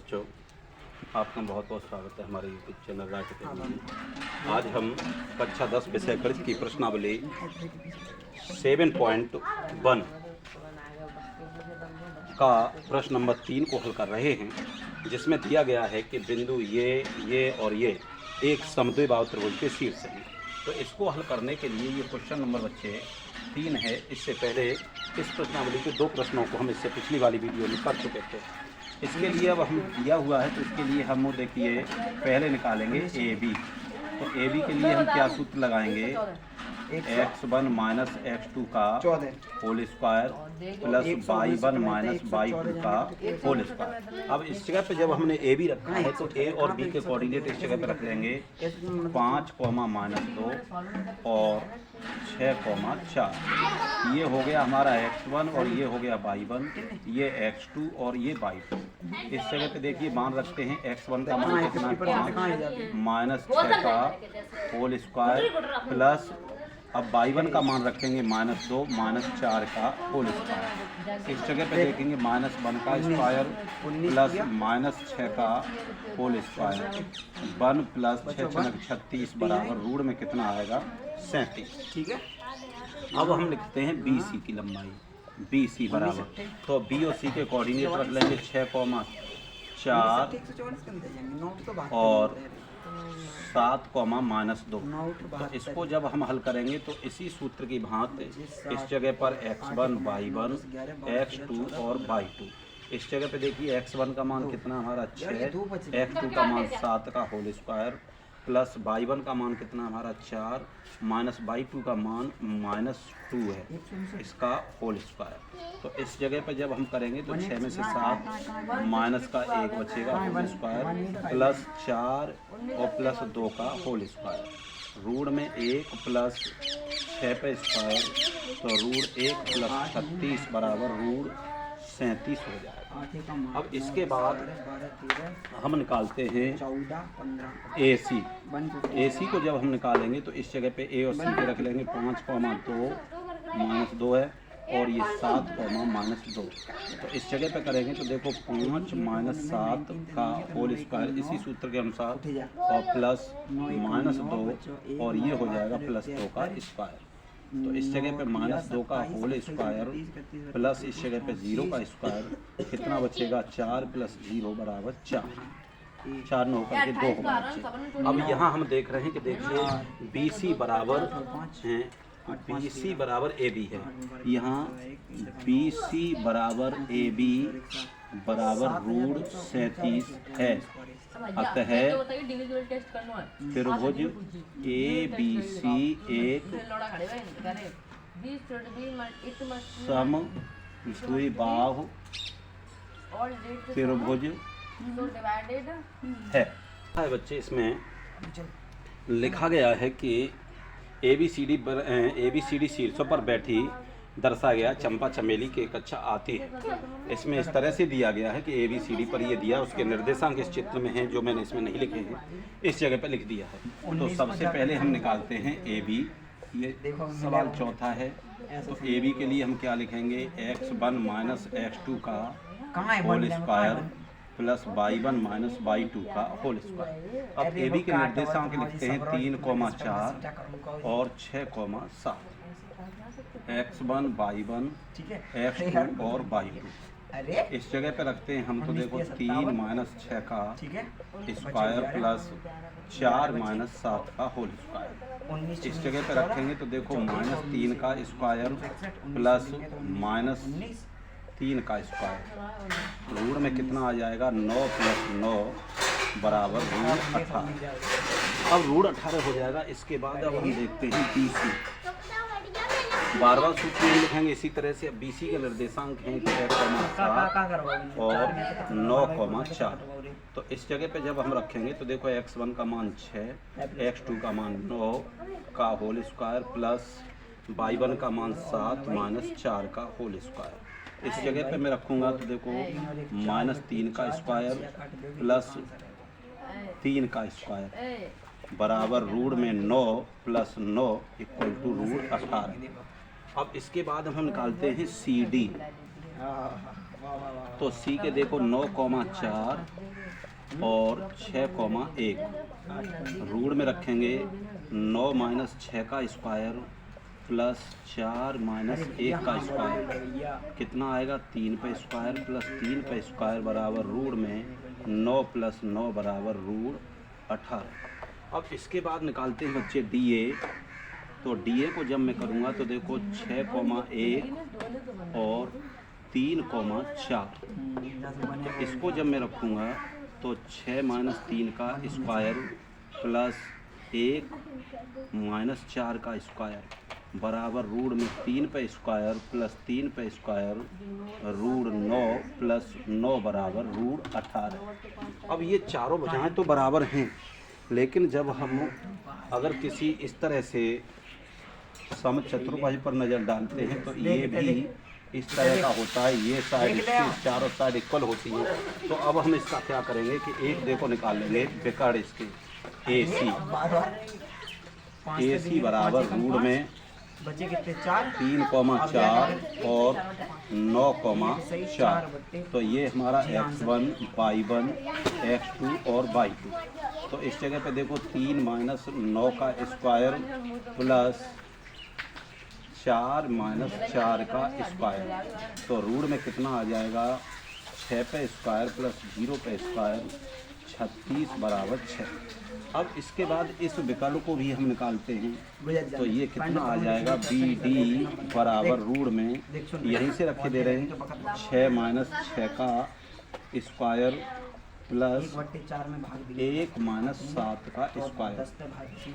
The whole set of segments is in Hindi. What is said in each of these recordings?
बच्चों, आपका बहुत बहुत स्वागत है हमारे यूट्यूब चैनल राज अकेडमी में। आज हम कक्षा 10 विषय गणित की प्रश्नावली 7.1 का प्रश्न नंबर 3 को हल कर रहे हैं, जिसमें दिया गया है कि बिंदु ये और ये एक समद्विबाहु त्रिभुज के शीर्ष हैं। तो इसको हल करने के लिए ये क्वेश्चन नंबर बच्चे 3 है। इससे पहले इस प्रश्नावली के 2 प्रश्नों को हम इससे पिछली वाली वीडियो में कर चुके थे। इसके लिए अब हम दिया हुआ है, तो इसके लिए हम देखिए पहले निकालेंगे ए बी। तो ए बी के लिए हम क्या सूत्र लगाएंगे? x1 माइनस x2 का whole square plus y1 minus y2 का होल स्क्वायर। अब इस जगह पे जब हमने ए बी रखा है तो ए और बी के कोऑर्डिनेट इस जगह पे रख लेंगे 5, -2 और 6, 4। ये हो गया हमारा x1 और ये हो गया y1, ये x2 और ये y2। इस जगह पे देखिए मान रखते हैं x1 का मान कितना, 5 -6 का होल स्क्वायर प्लस अब y1 का मान रखेंगे -2 -4 का होल स्क्वायर। इस जगह पे देखेंगे -1 का स्क्वायर प्लस -6 का होल स्क्वायर। 1 प्लस 6 × 36 बराबर रूट में कितना आएगा? 37। ठीक है। अब हम लिखते हैं बी सी की लंबाई। बी सी बराबर, तो बी और सी के कोऑर्डिनेट रख लेंगे 6, 4 और 7, -2। तो इसको जब हम हल करेंगे तो इसी सूत्र की भांति इस जगह पर x1 y1 x2 और y2। इस जगह पे देखिए x1 का मान कितना हमारा 6, x2 का मान 7 का होल स्क्वायर प्लस y1 का मान कितना हमारा 4 माइनस y2 का मान -2 है, इसका होल स्क्वायर। तो इस जगह पे जब हम करेंगे तो 6 में से 7 माइनस का 1 बचेगा होल स्क्वायर प्लस 4 और प्लस 2 का होल स्क्वायर। रूट में 1 प्लस 6 पे स्क्वायर, तो रूट 1 प्लस 36 बराबर रूट 37 हो जाएगा। अब इसके बाद हम निकालते हैं ए सी। ए सी को जब हम निकालेंगे तो इस जगह पे ए और सी पे रख लेंगे 5, -2 -2 है और ये 7, -2। तो इस जगह पे करेंगे तो देखो 5 -7 का होल स्क्वायर इसी सूत्र के अनुसार और प्लस -2 और ये हो जाएगा +2 का स्क्वायर। तो इस जगह पे -2 का होल स्क्वायर प्लस इस जगह पे 0 का स्क्वायर कितना बचेगा? 4 + 0 बराबर 4। 4 9 करके 2 होगा। अब यहाँ हम देख रहे हैं कि देखिए बी सी बराबर हैं, बी सी बराबर ए बी है। यहाँ बी सी बराबर ए बी बराबर रूट 37 है। अतः त्रिभुज ए बी सी एक समद्विबाहु त्रिभुज है। बच्चे इसमें लिखा गया है कि ए बी सी डी शीर्षों पर बैठी दर्शा गया चंपा चमेली के कक्षा आती है। इसमें इस तरह से दिया गया है कि ए बी सी डी पर ये दिया, उसके निर्देशांक इस चित्र में हैं जो मैंने इसमें नहीं लिखे हैं, इस जगह पर लिख दिया है। तो सबसे पहले हम निकालते हैं ए बी। ये सवाल चौथा है, तो ए बी के लिए हम क्या लिखेंगे? x1 माइनस x2 का whole square plus y1 minus y2 का होल स्क्वायर। अब ए बी के निर्देशांक लिखते हैं 3, 4 और 6, 7। x1 y1 x2 और y2 इस जगह पे रखते हैं हम। तो देखो 3 - 6 का स्क्वायर प्लस 4 - 7 का होल स्क्वायर। इस जगह पे रखेंगे तो देखो -3 का स्क्वायर प्लस -3 का स्क्वायर। रूट में कितना आ जाएगा? 9 + 9 बराबर रूट 18। अब रूट 18 हो जाएगा। इसके बाद अब हम देखते हैं बी सी। बार सूत्र में लिखेंगे इसी तरह से। बी सी के निर्देशांक हैं 6, और 9, 4। तो इस जगह पे जब हम रखेंगे तो देखो x1 का मान 6, x2 का मान 9 का होल स्क्वायर प्लस y1 का मान 7 -4 का होल स्क्वायर। इस जगह पे मैं रखूँगा तो देखो -3 का स्क्वायर प्लस 3 का स्क्वायर बराबर रूट में 9 + 9 = रूट 18। अब इसके बाद हम निकालते हैं सी डी। तो सी के देखो 9, 4 और 6,1 रूट में रखेंगे 9 माइनस 6 का स्क्वायर प्लस 4 माइनस 1 का स्क्वायर कितना आएगा 3 पे स्क्वायर प्लस 3 पे स्क्वायर बराबर रूट में 9 प्लस 9 बराबर रूट 18। अब इसके बाद निकालते हैं बच्चे DA। तो DA को जब मैं करूँगा तो देखो 6,1 और 3,4। तो इसको जब मैं रखूँगा तो 6 माइनस 3 का स्क्वायर प्लस 1 माइनस 4 का स्क्वायर बराबर रूट में 3 पे स्क्वायर प्लस 3 पे स्क्वायर रूट 9 प्लस 9 बराबर रूट 18। अब ये चारों भुजाएं तो बराबर हैं, लेकिन जब हम अगर किसी इस तरह से समचतुर्भुज पर नज़र डालते हैं तो ये भी इस तरह का होता है, ये साइड इसकी चारों साइड इक्वल होती हैं। तो अब हम इसका क्या करेंगे कि एक देखो निकाल लेंगे विकर्ण इसके AC बराबर रूट में बचे कितने 4 3,4 और 9,4। तो ये हमारा x1 y1 x2 और y2। तो इस जगह पे देखो 3 माइनस 9 का स्क्वायर प्लस 4 माइनस 4 का स्क्वायर। तो रूट में कितना आ जाएगा 6 पे स्क्वायर प्लस 0 पे स्क्वायर 36 बराबर 6। अब इसके बाद इस विकल्प को भी हम निकालते हैं तो ये कितना आ जाएगा BD बराबर रूट में यहीं से रखे दे रहे हैं 6 माइनस 6 का स्क्वायर प्लस 1 माइनस 7 का स्क्वायर।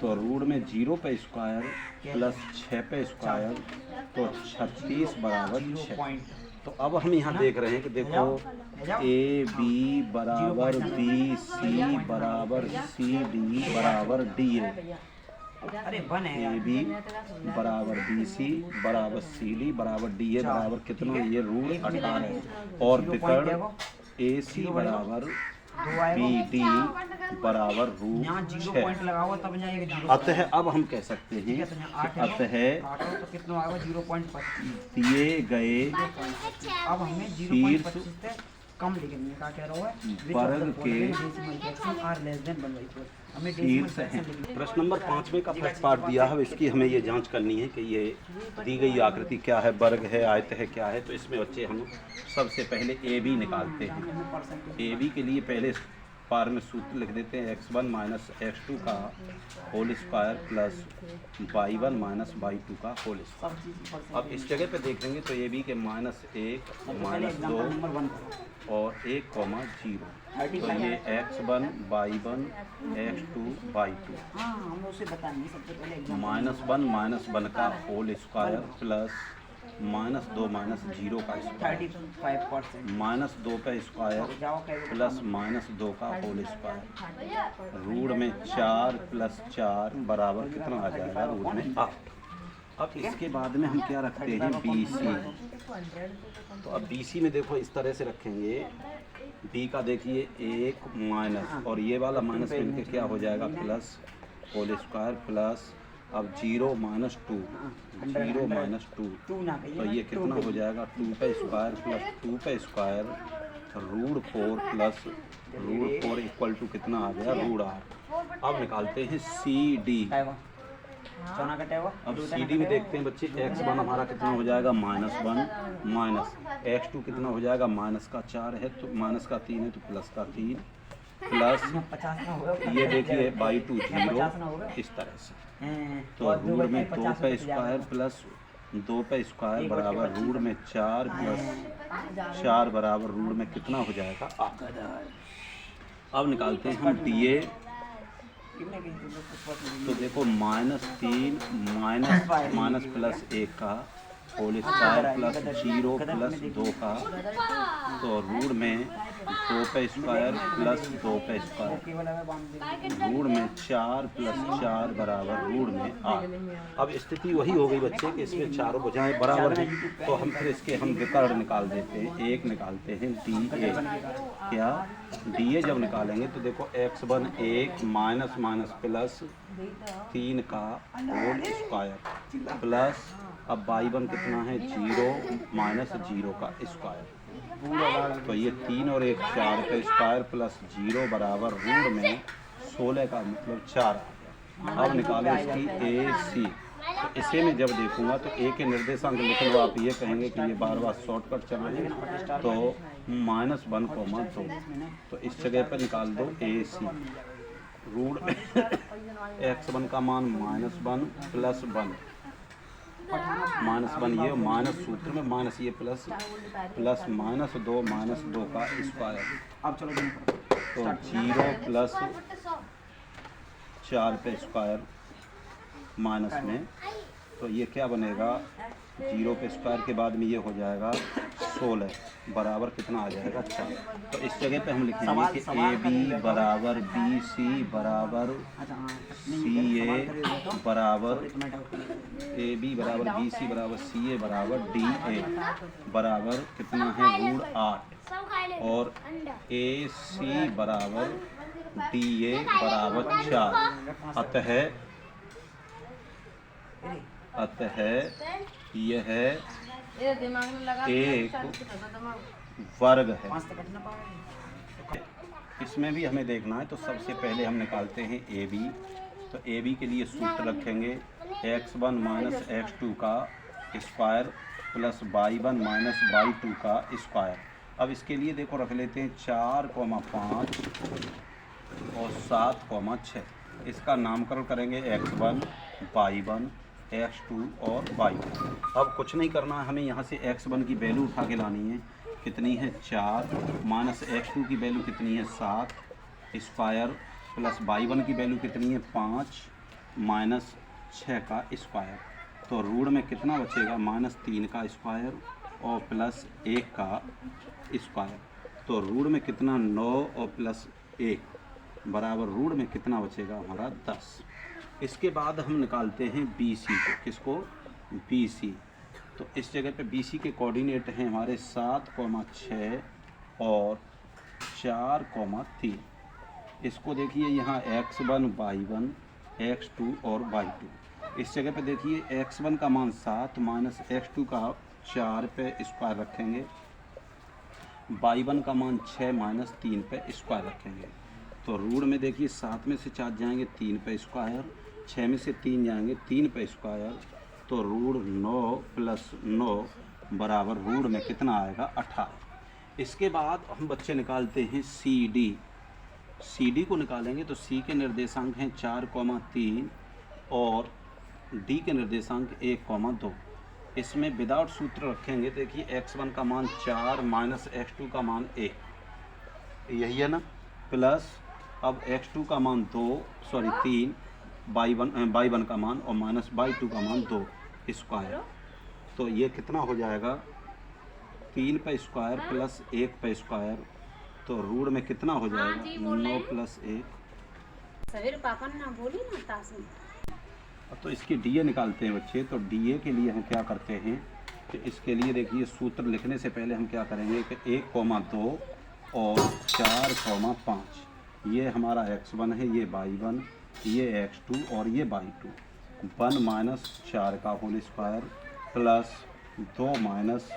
तो रूट में 0 पे स्क्वायर प्लस 6 पे स्क्वायर तो 36 बराबर 6। तो अब हम यहाँ देख रहे हैं कि देखो AB बराबर BC बराबर CD बराबर DA। AB बराबर BC बराबर CD बराबर DA बराबर कितना, ये रूट 18 और विकर्ण AC बराबर BD बराबर रूट 6। अतः अब हम कह सकते हैं कि अतः दिए गए अब हमें शीर्ष कम लिखेंगे क्या कह रहा है वर्ग के हमें शीर्ष हैं। प्रश्न नंबर 5 का फर्स्ट पार्ट दिया है, इसकी हमें ये जांच करनी है कि ये दी गई आकृति क्या है, वर्ग है, आयत है, क्या है। तो इसमें बच्चे हम सबसे पहले AB निकालते हैं। AB के लिए पहले पार में सूत्र लिख देते हैं x1 माइनस x2 का whole square plus y1 minus y2 का होल स्क्वायर। अब इस जगह पे देखेंगे तो AB के -1 -2 और 1,0। तो ये x1 y1 x2 y2 -1 का होल स्क्वायर प्लस -2 -0 का स्क्वायर 2 का स्क्वायर प्लस -2 का होल स्क्वायर रूट में 4 प्लस 4 बराबर कितना आ जाएगा, रूट में 8। अब इसके बाद में हम क्या रखते हैं BC। तो अब BC में देखो इस तरह से रखेंगे, B का देखिए 1 माइनस और ये वाला माइनस मिलकर क्या हो जाएगा प्लस होल स्क्वायर प्लस अब 0 माइनस 2 0 माइनस 2 तो ये कितना हो जाएगा 2 पे स्क्वायर प्लस 2 पे square root 4 plus root 4 equal to कितना आ गया रूट 8। अब निकालते हैं CD। अब CD में देखते हैं बच्चे x1 हमारा कितना हो जाएगा -1 माइनस x2 कितना हो जाएगा -4 है तो -3 है तो +3 प्लस ये देखिए y2 0 इस तरह से। तो रूट में 2 पे स्क्वायर प्लस 2 पे स्क्वायर बराबर रूट में 4 प्लस 4 बराबर रूट में कितना हो जाएगा 8। अब निकालते हैं हम DA। तो देखो -3 माइनस प्लस 1 का होल स्क्वायर प्लस 0 प्लस 2 का तो रूट में 2 पे स्क्वायर प्लस 2 पे स्क्वायर रूट में 4 प्लस 4 बराबर रूट में 8। अब स्थिति वही हो गई बच्चे कि इसमें चारों भुजाएं बराबर हैं तो हम फिर इसके हम विकर्ण निकाल देते हैं। एक निकालते हैं DA। क्या DA जब निकालेंगे तो देखो x1 1 माइनस प्लस 3 का होल स्क्वायर प्लस अब y1 कितना है 0 माइनस 0 का स्क्वायर तो ये 3 और 1 4 का स्क्वायर प्लस 0 बराबर रूट में 16 का मतलब 4 आ गया। अब निकालो इसकी ए सी। तो इसे मैं जब देखूंगा तो ए के निर्देशांक लिख लो, आप ये कहेंगे कि ये बार बार शॉर्टकट चलाएं, तो -1, 2। तो इस जगह पर निकाल दो ए सी। रूट x1 का मान -1 प्लस 1 -1 ये माइनस सूत्र में माइनस ये प्लस -2 का स्क्वायर। अब चलो तो 0 प्लस 4 पे स्क्वायर माइनस में, तो ये क्या बनेगा 0 पे स्क्वायर के बाद में ये हो जाएगा 16 बराबर कितना आ जाएगा 4। तो इस जगह पे हम लिखेंगे कि ए बी बराबर बी सी बराबर सी ए बराबर ए बी बराबर बी सी बराबर सी ए बराबर डी ए बराबर कितना है रूट 8 और ए सी बराबर डी ए बराबर 4। अतः यह एक वर्ग है। इसमें भी हमें देखना है, तो सबसे पहले हम निकालते हैं ए बी। तो ए बी के लिए सूत्र रखेंगे x1 माइनस x2 का square plus y1 minus y2 का स्क्वायर। अब इसके लिए देखो रख लेते हैं 4,5 और 7,6। इसका नामकरण करेंगे x1 y1 x2 और y2। अब कुछ नहीं करना है, हमें यहाँ से x1 की वैल्यू उठा के लानी है, कितनी है 4 माइनस x2 की वैल्यू कितनी है 7 स्क्वायर प्लस y1 की वैल्यू कितनी है 5 माइनस 6 का स्क्वायर। तो रूट में कितना बचेगा -3 का स्क्वायर और प्लस 1 का स्क्वायर। तो रूट में कितना 9 और प्लस 1 बराबर रूट में कितना बचेगा हमारा 10। इसके बाद हम निकालते हैं बी सी को। किसको? B C. तो इस जगह पे बी सी के कोऑर्डिनेट हैं हमारे 7,6 और 4,3। इसको देखिए यहाँ x1 y1 x2 और y2। इस जगह पे देखिए x1 का मान 7 माइनस x2 का 4 पे स्क्वायर रखेंगे, y1 का मान 6 माइनस 3 पे स्क्वायर रखेंगे। तो रूट में देखिए 7 में से 4 जाएंगे 3 पे स्क्वायर, 6 में से 3 जाएंगे 3 पे स्क्वायर। तो रूट 9 प्लस 9 बराबर रूट में कितना आएगा 18। इसके बाद हम बच्चे निकालते हैं सी डी। सी डी को निकालेंगे तो सी के निर्देशांक हैं 4,3 और डी के निर्देशांक 1,2। इसमें विदाउट सूत्र रखेंगे। देखिए x1 का मान 4 माइनस x2 का मान 1, यही है ना, प्लस अब x2 का मान 3 y1 का मान और माइनस y2 का मान 2 स्क्वायर। तो ये कितना हो जाएगा 3 पे स्क्वायर प्लस 1 पे स्क्वायर। तो रूट में कितना हो जाएगा 9 प्लस 1। सवेरे पापा ना बोली ना ताश में। तो इसकी डीए निकालते हैं बच्चे। तो डीए के लिए हम क्या करते हैं कि इसके लिए देखिए सूत्र लिखने से पहले हम क्या करेंगे कि 1,2 और 4,5 ये हमारा x1 है, ये y1, ये x2 और ये y2। 1 माइनस 4 का होल स्क्वायर प्लस 2 माइनस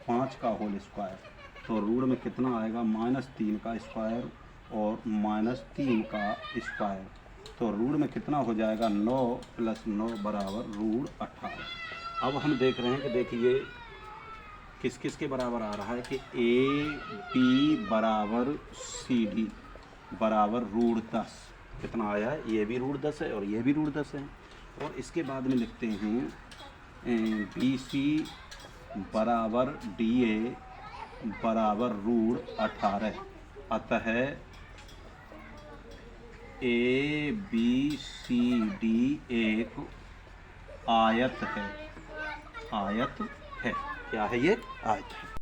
5 का होल स्क्वायर। तो रूट में कितना आएगा -3 का स्क्वायर और -3 का स्क्वायर। तो रूट में कितना हो जाएगा 9 प्लस 9 बराबर रूट 18। अब हम देख रहे हैं कि देखिए किस किस के बराबर आ रहा है कि ए बी बराबर सी डी बराबर रूट 10। कितना आया है? ये भी रूट 10 है और ये भी रूट 10 है। और इसके बाद में लिखते हैं बी सी बराबर डी ए बराबर रूट 18। अतः ए बी सी डी एक आयत है। आयत है। क्या है ये? आयत है।